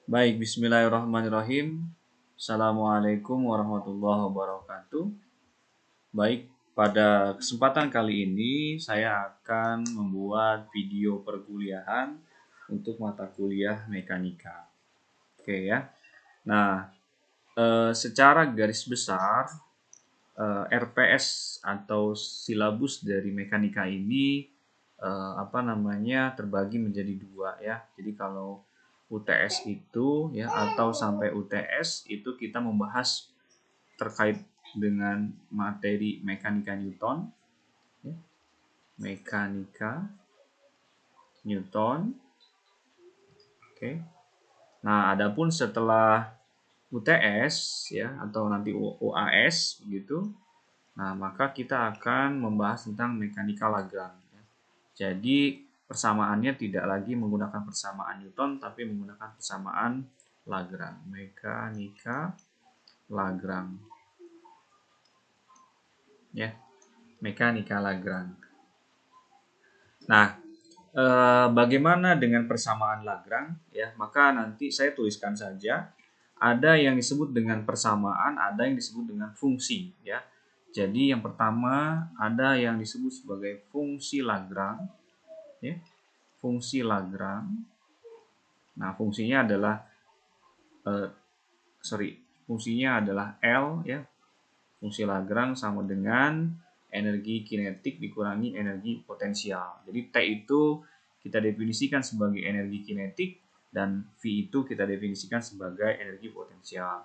Baik, bismillahirrahmanirrahim. Assalamualaikum warahmatullahi wabarakatuh. Baik, pada kesempatan kali ini saya akan membuat video perkuliahan untuk mata kuliah mekanika. Oke ya. Nah, secara garis besar RPS atau silabus dari mekanika ini terbagi menjadi dua ya. Jadi kalau UTS itu ya atau sampai UTS itu kita membahas terkait dengan materi mekanika Newton ya. Mekanika Newton. Oke. Nah, adapun setelah UTS ya atau nanti UAS begitu. Nah, maka kita akan membahas tentang mekanika Lagrange. Jadi persamaannya tidak lagi menggunakan persamaan Newton, tapi menggunakan persamaan Lagrange. Mekanika Lagrange. Ya, mekanika Lagrange. Nah, bagaimana dengan persamaan Lagrange? Ya, maka nanti saya tuliskan saja. Ada yang disebut dengan persamaan, ada yang disebut dengan fungsi. Ya, jadi yang pertama ada yang disebut sebagai fungsi Lagrange. Ya, fungsi Lagrange. Nah, fungsinya adalah fungsinya adalah L ya. Fungsi Lagrange sama dengan energi kinetik dikurangi energi potensial. Jadi T itu kita definisikan sebagai energi kinetik dan V itu kita definisikan sebagai energi potensial.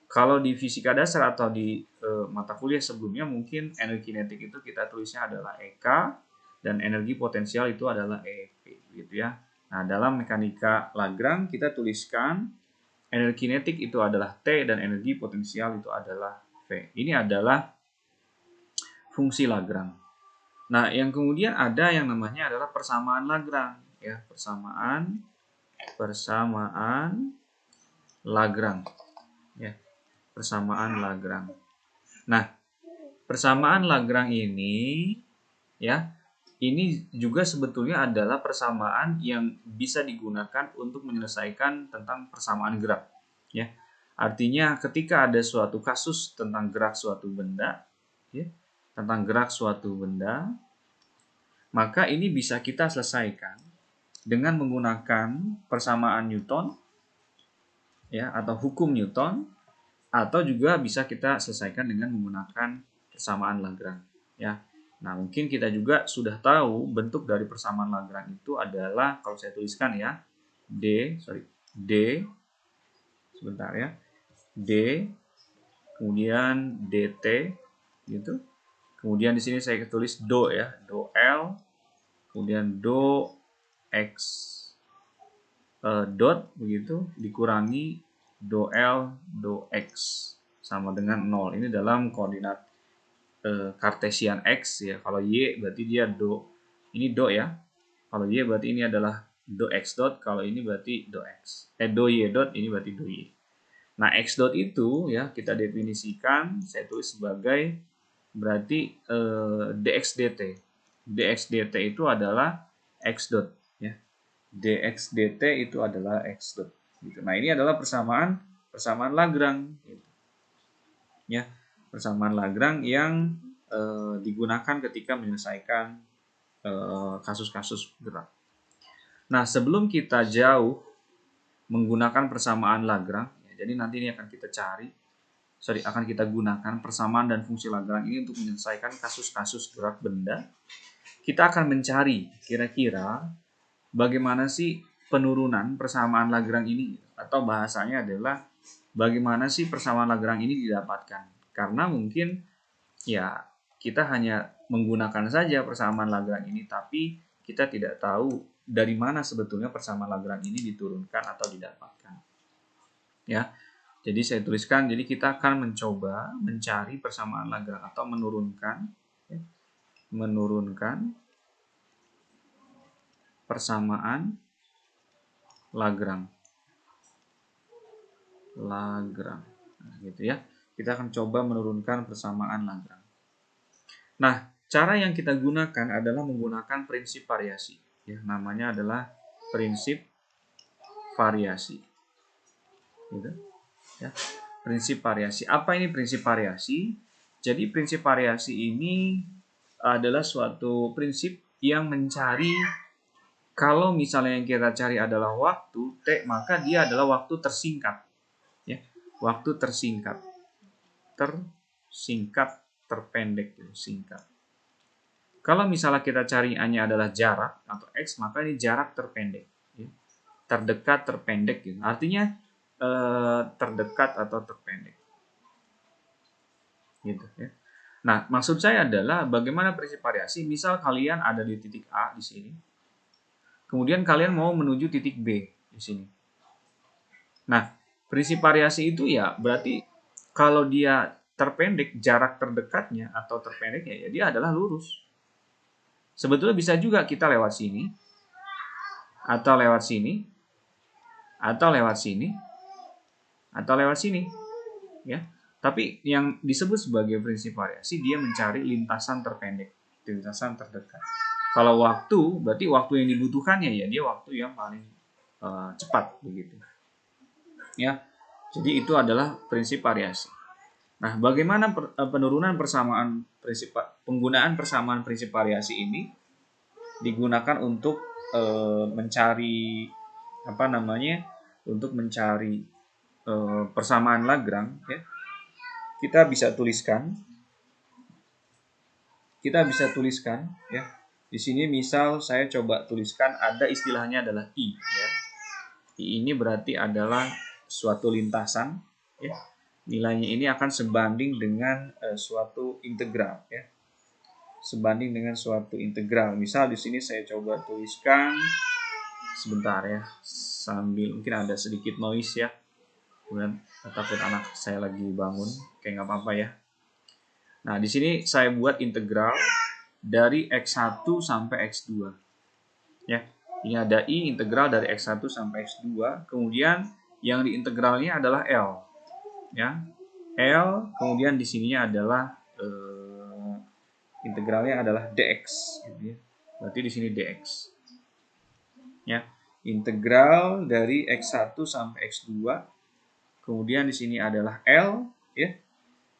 Kalau di fisika dasar atau di mata kuliah sebelumnya mungkin energi kinetik itu kita tulisnya adalah EK dan energi potensial itu adalah EP gitu ya. Nah, dalam mekanika Lagrange kita tuliskan energi kinetik itu adalah T dan energi potensial itu adalah V. Ini adalah fungsi Lagrange. Nah, yang kemudian ada yang namanya adalah persamaan Lagrange ya, persamaan Lagrange ya. Persamaan Lagrange. Nah, persamaan Lagrange ini ya, ini juga sebetulnya adalah persamaan yang bisa digunakan untuk menyelesaikan tentang persamaan gerak ya. Artinya ketika ada suatu kasus tentang gerak suatu benda ya, maka ini bisa kita selesaikan dengan menggunakan persamaan Newton ya atau hukum Newton, atau juga bisa kita selesaikan dengan menggunakan persamaan Lagrange ya. Nah, mungkin kita juga sudah tahu bentuk dari persamaan Lagrange itu adalah, kalau saya tuliskan ya, D sebentar ya, D kemudian dt gitu. Kemudian di sini saya tulis do ya, do L, kemudian do x dot begitu dikurangi do L do x sama dengan 0. Ini dalam koordinat Kartesian X ya. Kalau Y berarti dia do, ini do ya. Kalau Y berarti ini adalah do X dot, kalau ini berarti do X. Do Y dot, ini berarti do Y. Nah, X dot itu ya kita definisikan, saya tulis sebagai berarti dx dt. Dx dt itu adalah X dot ya. Dx dt itu adalah X dot gitu. Nah, ini adalah persamaan Lagrange gitu. Ya, persamaan Lagrange yang digunakan ketika menyelesaikan kasus-kasus gerak. Nah, sebelum kita jauh menggunakan persamaan Lagrange, ya, jadi nanti ini akan kita gunakan persamaan dan fungsi Lagrange ini untuk menyelesaikan kasus-kasus gerak benda. Kita akan mencari kira-kira bagaimana sih penurunan persamaan Lagrange ini, atau bahasanya adalah bagaimana sih persamaan Lagrange ini didapatkan. Karena mungkin ya kita hanya menggunakan saja persamaan Lagrange ini, tapi kita tidak tahu dari mana sebetulnya persamaan Lagrange ini diturunkan atau didapatkan. Ya, jadi saya tuliskan, jadi kita akan mencoba mencari persamaan Lagrange atau menurunkan persamaan Lagrange. Nah, gitu ya. Kita akan coba menurunkan persamaan Lagrange. Nah, cara yang kita gunakan adalah menggunakan prinsip variasi. Ya, namanya adalah prinsip variasi. gitu ya. Prinsip variasi. Apa ini prinsip variasi? Jadi prinsip variasi ini adalah suatu prinsip yang mencari, kalau misalnya yang kita cari adalah waktu T, maka dia adalah waktu tersingkat ya. Waktu tersingkat. Terpendek gitu, singkat. Kalau misalnya kita cari hanya adalah jarak atau X, maka ini jarak terpendek ya. Terdekat, terpendek gitu. Artinya terdekat atau terpendek gitu ya. Nah, maksud saya adalah bagaimana prinsip variasi. Misal kalian ada di titik A di sini, kemudian kalian mau menuju titik B di sini. Nah, prinsip variasi itu ya berarti kalau dia terpendek, jarak terdekatnya atau terpendeknya ya dia adalah lurus. Sebetulnya bisa juga kita lewat sini, atau lewat sini, atau lewat sini, atau lewat sini, ya. Tapi yang disebut sebagai prinsip variasi dia mencari lintasan terpendek, lintasan terdekat. Kalau waktu, berarti waktu yang dibutuhkannya ya dia waktu yang paling cepat begitu. Ya. Jadi itu adalah prinsip variasi. Nah, bagaimana penurunan persamaan prinsip, penggunaan persamaan prinsip variasi ini digunakan untuk mencari apa namanya? Untuk mencari persamaan Lagrange ya. Kita bisa tuliskan ya. Di sini misal saya coba tuliskan ada istilahnya adalah I ya. I ini berarti adalah suatu lintasan ya. Nilainya ini akan sebanding dengan suatu integral ya. Sebanding dengan suatu integral. Misal di sini saya coba tuliskan sebentar ya. Sambil mungkin ada sedikit noise ya. Kemudian takut anak saya lagi bangun, kayak nggak apa-apa ya. Nah, di sini saya buat integral dari X1 sampai X2. Ya, ini ada I integral dari X1 sampai X2. Kemudian yang diintegralnya adalah L. Ya, L. Kemudian di sininya adalah integralnya adalah dx. Gitu ya. Berarti di sini dx. Ya, integral dari X1 sampai X2. Kemudian di sini adalah L. Ya.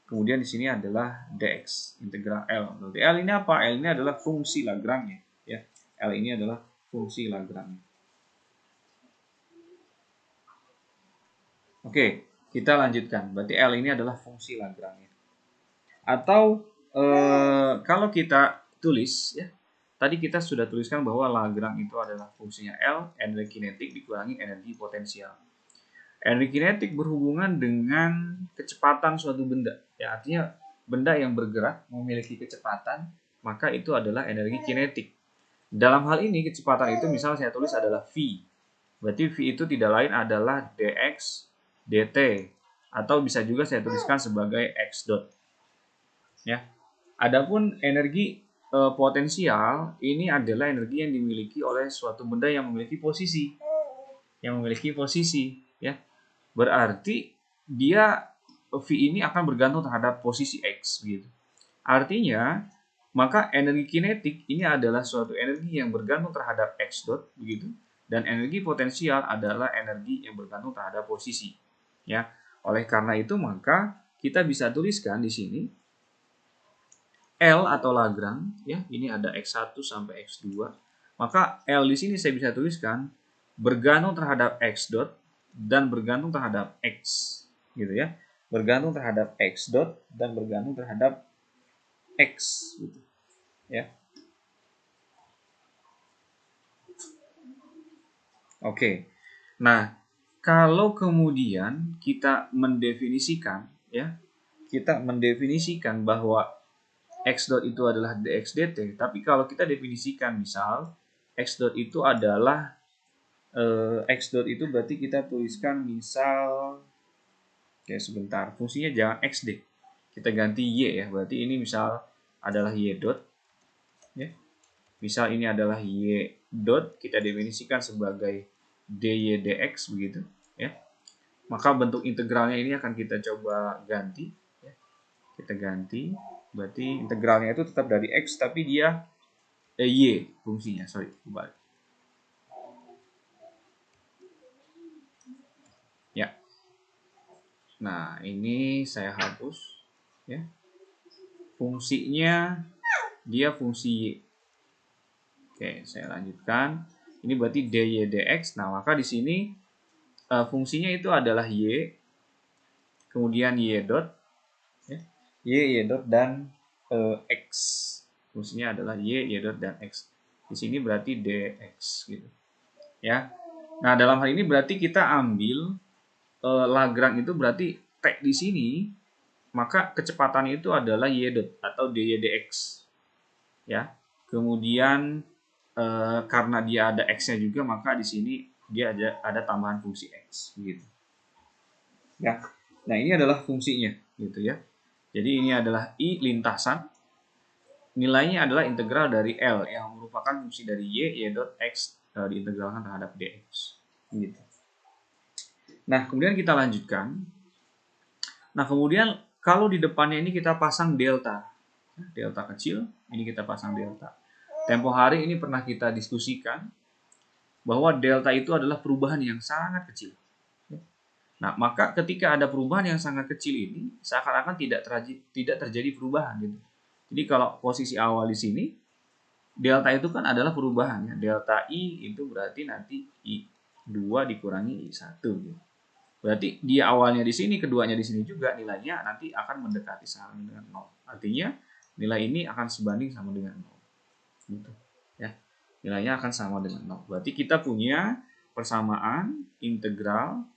Kemudian di sini adalah dx, integral L. Berarti L ini apa? L ini adalah fungsi Lagrange ya. L ini adalah fungsi Lagrange. Oke, kita lanjutkan. Berarti L ini adalah fungsi Lagrange. Atau kalau kita tulis ya, tadi kita sudah tuliskan bahwa Lagrange itu adalah fungsinya L, energi kinetik dikurangi energi potensial. Energi kinetik berhubungan dengan kecepatan suatu benda. Ya, artinya benda yang bergerak memiliki kecepatan, maka itu adalah energi kinetik. Dalam hal ini kecepatan itu misal saya tulis adalah V. Berarti V itu tidak lain adalah dx dt, atau bisa juga saya tuliskan sebagai x dot. Ya. Adapun energi potensial ini adalah energi yang dimiliki oleh suatu benda yang memiliki posisi. Ya. Berarti dia V ini akan bergantung terhadap posisi X gitu. Artinya, maka energi kinetik ini adalah suatu energi yang bergantung terhadap X dot begitu, dan energi potensial adalah energi yang bergantung terhadap posisi. Ya. Oleh karena itu maka kita bisa tuliskan di sini L atau Lagrange ya, ini ada X1 sampai X2. Maka L di sini saya bisa tuliskan bergantung terhadap X dot dan bergantung terhadap X gitu ya, bergantung terhadap X dot dan bergantung terhadap X gitu ya. Oke, nah kalau kemudian kita mendefinisikan ya, kita mendefinisikan bahwa X dot itu adalah dx dt, tapi kalau kita definisikan misal X dot itu adalah X dot itu berarti kita tuliskan misal, oke sebentar, fungsinya jangan X deh, kita ganti Y ya, berarti ini misal adalah Y dot ya. Misal ini adalah Y dot, kita definisikan sebagai dy dx begitu ya. Maka bentuk integralnya ini akan kita coba ganti ya. Kita ganti, berarti integralnya itu tetap dari X tapi dia Y fungsinya, kembali. Ya. Nah, ini saya hapus ya. Fungsinya dia fungsi Y. Oke, saya lanjutkan. Ini berarti dy dx. Nah, maka di sini fungsinya itu adalah Y, kemudian Y dot, ya, Y dot dan X. Fungsinya adalah Y dot dan X. Di sini berarti dx gitu. Ya. Nah, dalam hal ini berarti kita ambil Lagrange itu berarti T di sini, maka kecepatannya itu adalah Y dot atau dy dx. Ya. Kemudian karena dia ada x-nya juga, maka di sini dia ada tambahan fungsi x gitu. Ya. Nah, ini adalah fungsinya gitu ya. Jadi ini adalah I lintasan. Nilainya adalah integral dari L yang merupakan fungsi dari y dot x diintegralkan terhadap dx gitu. Nah, kemudian kita lanjutkan. Nah, kemudian kalau di depannya ini kita pasang delta. Delta kecil, ini kita pasang delta. Tempo hari ini pernah kita diskusikan bahwa delta itu adalah perubahan yang sangat kecil. Nah, maka ketika ada perubahan yang sangat kecil ini, seakan-akan tidak terjadi perubahan gitu. Jadi kalau posisi awal di sini, delta itu kan adalah perubahan ya. Delta I itu berarti nanti I2 dikurangi I1 gitu. Berarti dia awalnya di sini, keduanya di sini juga, nilainya nanti akan mendekati sama dengan 0. Artinya nilai ini akan sebanding sama dengan 0. Gitu. Ya. Nilainya akan sama dengan 0. Berarti kita punya persamaan integral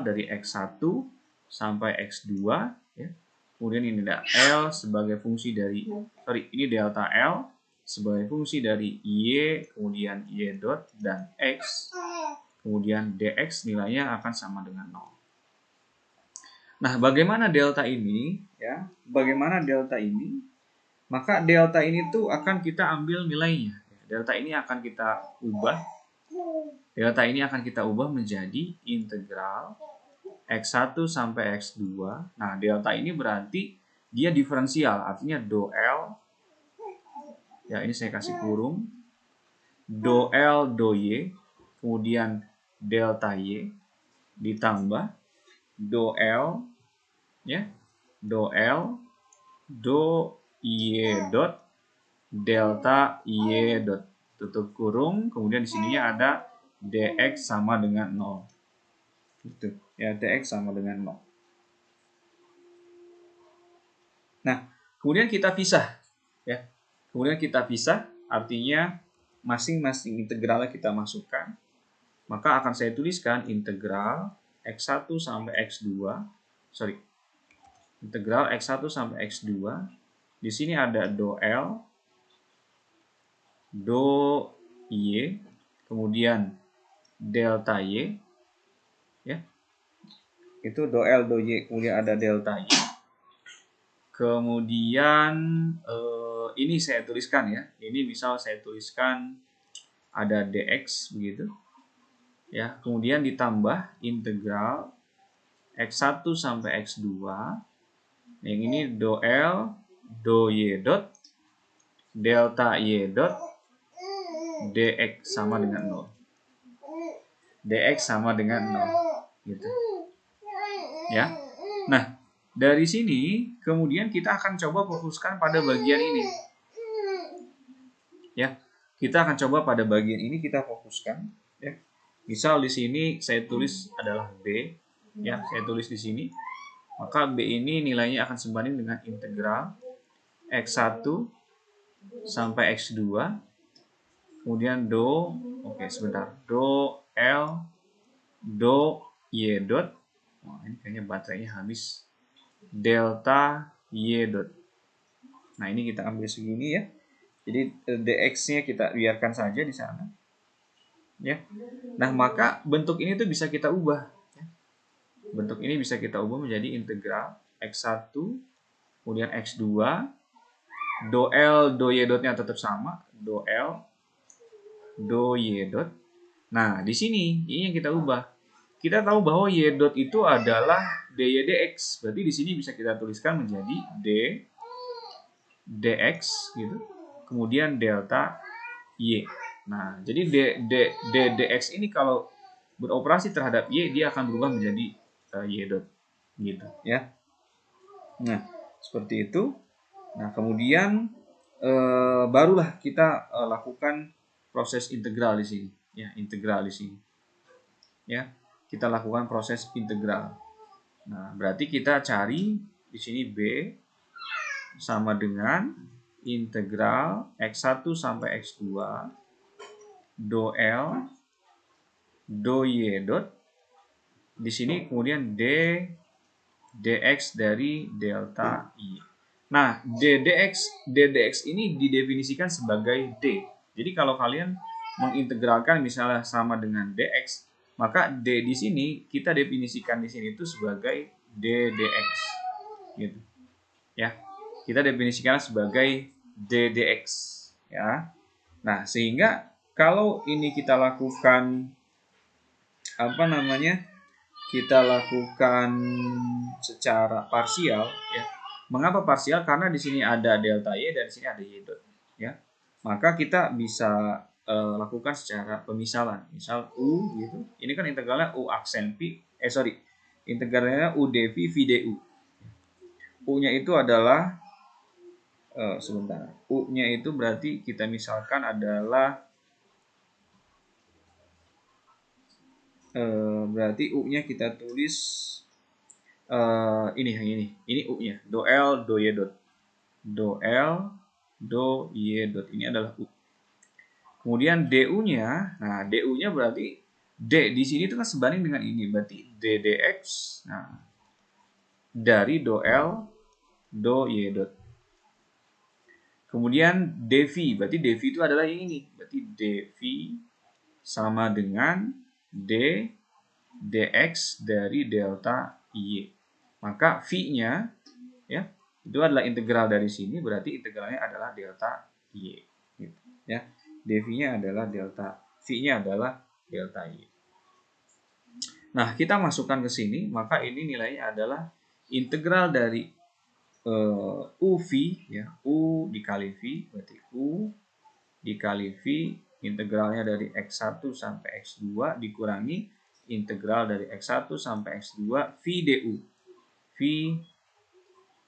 dari x1 sampai x2 ya. Kemudian ini ada L sebagai fungsi dari ini delta L sebagai fungsi dari Y, kemudian Y dot dan X. Kemudian dx nilainya akan sama dengan 0. Nah, bagaimana delta ini ya? Bagaimana delta ini? Maka delta ini tuh akan kita ambil nilainya. Delta ini akan kita ubah. Delta ini akan kita ubah menjadi integral x1 sampai x2. Nah, delta ini berarti dia diferensial, artinya do L. Ya, ini saya kasih kurung. Do L do Y, kemudian delta Y ditambah do L ya, do L do Y dot delta Y dot tutup kurung, kemudian di sininya ada dx sama dengan 0. Gitu. Ya, dx sama dengan 0. Nah, kemudian kita pisah ya. Kemudian kita pisah artinya masing-masing integralnya kita masukkan. Maka akan saya tuliskan integral x1 sampai x2. Integral x1 sampai x2. Di sini ada do L, do Y, kemudian delta Y. Ya. Itu do L, do Y, kemudian ada delta Y. Kemudian ini saya tuliskan ya. Ini misal saya tuliskan ada dx begitu. Ya, kemudian ditambah integral x1 sampai x2. Yang ini do L, do Y dot, delta Y dot, dx sama dengan 0. Dx sama dengan 0. Gitu. Ya. Nah, dari sini kemudian kita akan coba fokuskan pada bagian ini. Ya. Kita akan coba pada bagian ini kita fokuskan, ya. Misal di sini saya tulis adalah B, ya, saya tulis di sini. Maka B ini nilainya akan sebanding dengan integral x1 sampai x2. Kemudian do, do L, do Y dot. Oh, ini kayaknya baterainya habis. Delta Y dot. Nah, ini kita ambil segini ya. Jadi dx-nya kita biarkan saja di sana. Ya. Nah, maka bentuk ini tuh bisa kita ubah. Bentuk ini bisa kita ubah menjadi integral x1, kemudian x2, do L, do Y dotnya tetap sama, do L, do Y dot. Nah, di sini ini yang kita ubah. Kita tahu bahwa Y dot itu adalah dy dx. Berarti di sini bisa kita tuliskan menjadi d dx gitu. Kemudian delta y. Nah, jadi dx ini kalau beroperasi terhadap Y, dia akan berubah menjadi Y dot gitu ya. Nah, seperti itu. Nah, kemudian barulah kita lakukan proses integral di sini ya, integral di sini. Ya, kita lakukan proses integral. Nah, berarti kita cari di sini B sama dengan integral x1 sampai x2 do L do Y dot di sini kemudian dx dari delta Y. Nah, dx ini didefinisikan sebagai d. Jadi kalau kalian mengintegralkan misalnya sama dengan dx, maka d di sini kita definisikan di sini itu sebagai d dx. Gitu. Ya. Kita definisikan sebagai d dx, ya. Nah, sehingga kalau ini kita lakukan apa namanya? Kita lakukan secara parsial ya. Mengapa parsial? Karena di sini ada delta Y dan di sini ada Y dot ya. Maka kita bisa lakukan secara pemisalan. Misal U gitu. Ini kan integralnya U aksen V integralnya U dV V du. U-nya itu adalah sebentar. U-nya itu berarti kita misalkan adalah berarti U-nya kita tulis ini yang ini U-nya do L do Y dot do L do Y dot ini adalah U. Kemudian DU-nya, nah DU-nya berarti D di sini itu kan sebanding dengan ini, berarti D dx nah dari do L do Y dot. Kemudian dV, berarti dV itu adalah yang ini, berarti dV sama dengan D dx dari delta Y. Maka V-nya ya itu adalah integral dari sini, berarti integralnya adalah delta Y. Gitu, ya. dV-nya adalah delta, V-nya adalah delta Y. Nah, kita masukkan ke sini, maka ini nilainya adalah integral dari UV ya, U dikali V, berarti U dikali V integralnya dari X1 sampai X2 dikurangi integral dari X1 sampai X2 V du. V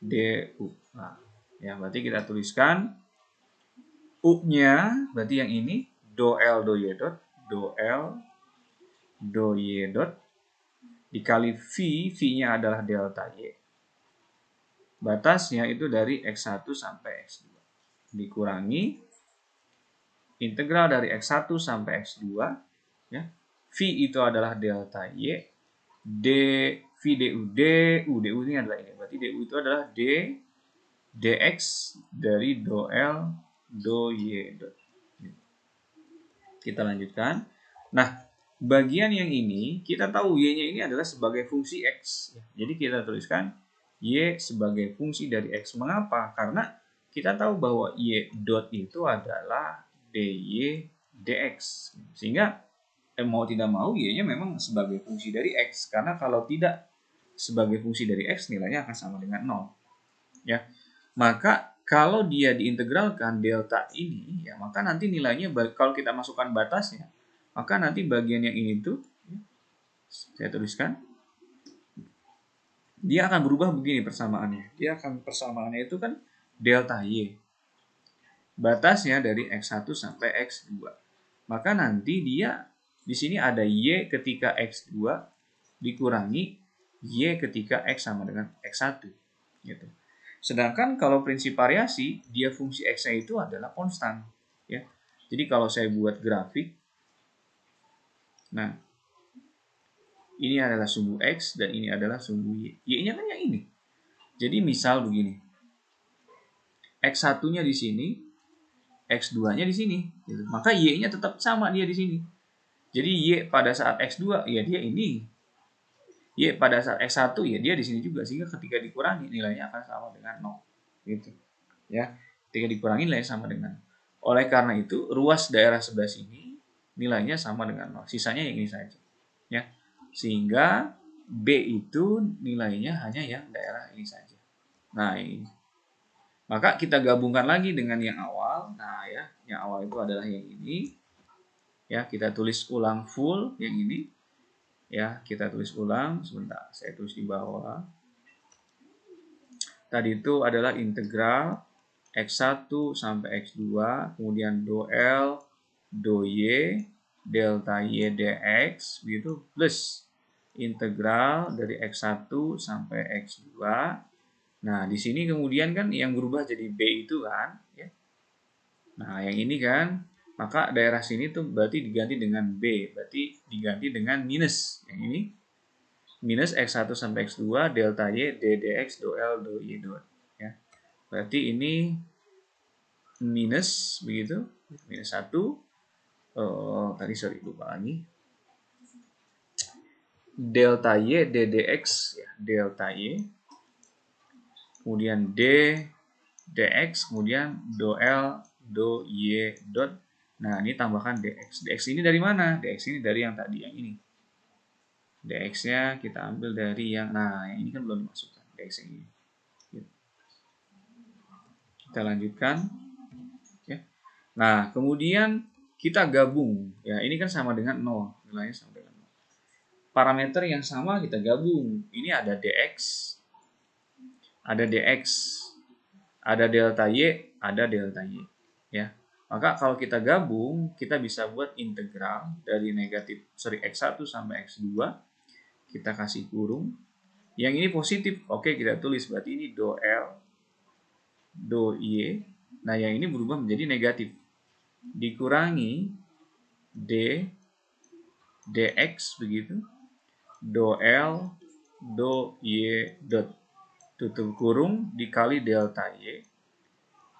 du. Nah, ya berarti kita tuliskan U-nya berarti yang ini do L do Y dot, do L do Y dot dikali V, V-nya adalah delta Y. Batasnya itu dari X1 sampai X2 dikurangi integral dari X1 sampai X2 ya. V itu adalah delta Y, d V du ini adalah ini, berarti du itu adalah d dx dari do L do Y dot. Kita lanjutkan. Nah, bagian yang ini kita tahu Y-nya ini adalah sebagai fungsi X. Jadi kita tuliskan Y sebagai fungsi dari X. Mengapa? Karena kita tahu bahwa Y dot itu adalah dy dx. Sehingga mau tidak mau Y-nya memang sebagai fungsi dari X. Karena kalau tidak sebagai fungsi dari X, nilainya akan sama dengan 0. Ya. Maka kalau dia diintegralkan delta ini, ya maka nanti nilainya kalau kita masukkan batasnya, maka nanti bagian yang ini tuh saya tuliskan dia akan berubah begini persamaannya. Persamaannya itu kan delta Y. Batasnya dari X1 sampai X2. Maka nanti dia di sini ada Y ketika X2 dikurangi Y ketika X sama dengan X1 gitu. Sedangkan kalau prinsip variasi, dia fungsi X-nya itu adalah konstan. Ya. Jadi kalau saya buat grafik, nah, ini adalah sumbu X dan ini adalah sumbu Y. Y-nya kan yang ini. Jadi misal begini, X1-nya di sini, X2-nya di sini. Gitu. Maka Y-nya tetap sama dia di sini. Jadi Y pada saat X2, ya dia ini. Y pada saat X1, ya dia di sini juga. Sehingga ketika dikurangi, nilainya akan sama dengan 0. Gitu. Ya, ketika dikurangi nilainya sama dengan. Oleh karena itu, ruas daerah sebelah sini nilainya sama dengan 0. Sisanya yang ini saja. Ya. Sehingga B itu nilainya hanya yang daerah ini saja. Nah, ini. Maka kita gabungkan lagi dengan yang awal. Nah, ya, yang awal itu adalah yang ini. Ya, kita tulis ulang full yang ini. Ya, kita tulis ulang sebentar. Saya tulis di bawah. Tadi itu adalah integral x1 sampai x2, kemudian do L, do Y, delta Y dx, begitu, plus integral dari x1 sampai x2. Nah, di sini kemudian kan yang berubah jadi B itu kan, ya. Nah, yang ini kan, maka daerah sini tuh berarti diganti dengan B, berarti diganti dengan minus. Yang ini minus x1 sampai x2 delta y d dx do L do Y dot, ya. Berarti ini minus begitu, minus 1. Tadi sorry lupa lagi. Delta y d dx, ya, delta y. Kemudian d dx, kemudian do L do Y dot. Nah, ini tambahkan dx. Dx ini dari mana? Dx ini dari yang tadi, yang ini. Dx-nya kita ambil dari yang, nah yang ini kan belum dimasukkan, dx yang ini. Kita lanjutkan. Ya. Nah, kemudian kita gabung. Ya, ini kan sama dengan 0. Nilainya sama dengan 0. Parameter yang sama kita gabung. Ini ada dx, ada dx, ada delta y, ada delta y. Ya. Maka kalau kita gabung, kita bisa buat integral dari x1 sampai x2. Kita kasih kurung. Yang ini positif. Oke, kita tulis berarti ini do L, do Y. Nah, yang ini berubah menjadi negatif. Dikurangi D dx begitu. Do L, do Y dot. Tutup kurung dikali delta Y.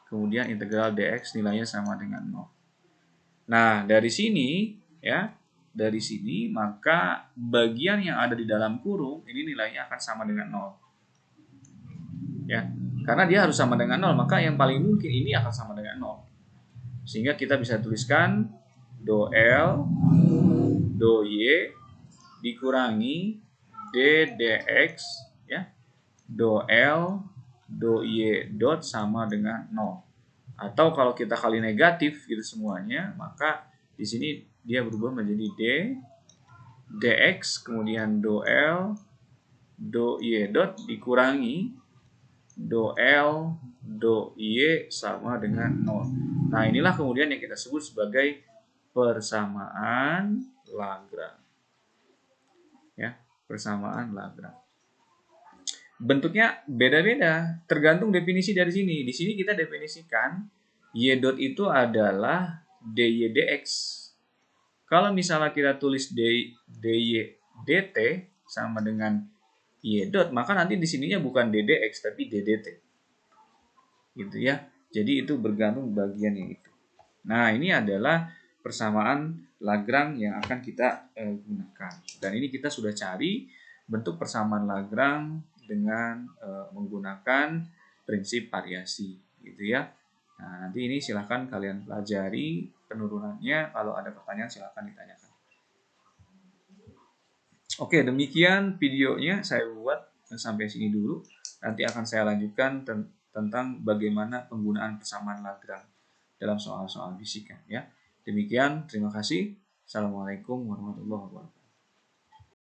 Kemudian integral dx nilainya sama dengan 0. Nah, dari sini ya, dari sini maka bagian yang ada di dalam kurung ini nilainya akan sama dengan 0. Ya, karena dia harus sama dengan 0, maka yang paling mungkin ini akan sama dengan 0. Sehingga kita bisa tuliskan do L, do Y dikurangi d dx, ya, do L, do Y dot sama dengan 0. Atau kalau kita kali negatif gitu semuanya, maka di sini dia berubah menjadi D dx, kemudian do L, do Y dot dikurangi do L, do Y sama dengan 0. Nah, inilah kemudian yang kita sebut sebagai persamaan Lagrange. Ya, persamaan Lagrange. Bentuknya beda-beda, tergantung definisi dari sini. Di sini kita definisikan y dot itu adalah dy dx. Kalau misalnya kita tulis dy dt sama dengan y dot, maka nanti di sininya bukan ddx tapi ddt. Gitu ya. Jadi itu bergantung bagian yang itu. Nah, ini adalah persamaan Lagrange yang akan kita gunakan. Dan ini kita sudah cari bentuk persamaan Lagrange dengan menggunakan prinsip variasi, gitu ya. Nah, nanti ini silahkan kalian pelajari penurunannya. Kalau ada pertanyaan silahkan ditanyakan. Oke, demikian videonya saya buat sampai sini dulu. Nanti akan saya lanjutkan tentang bagaimana penggunaan persamaan Lagrange dalam soal-soal fisika, ya. Demikian, terima kasih. Assalamualaikum warahmatullahi wabarakatuh.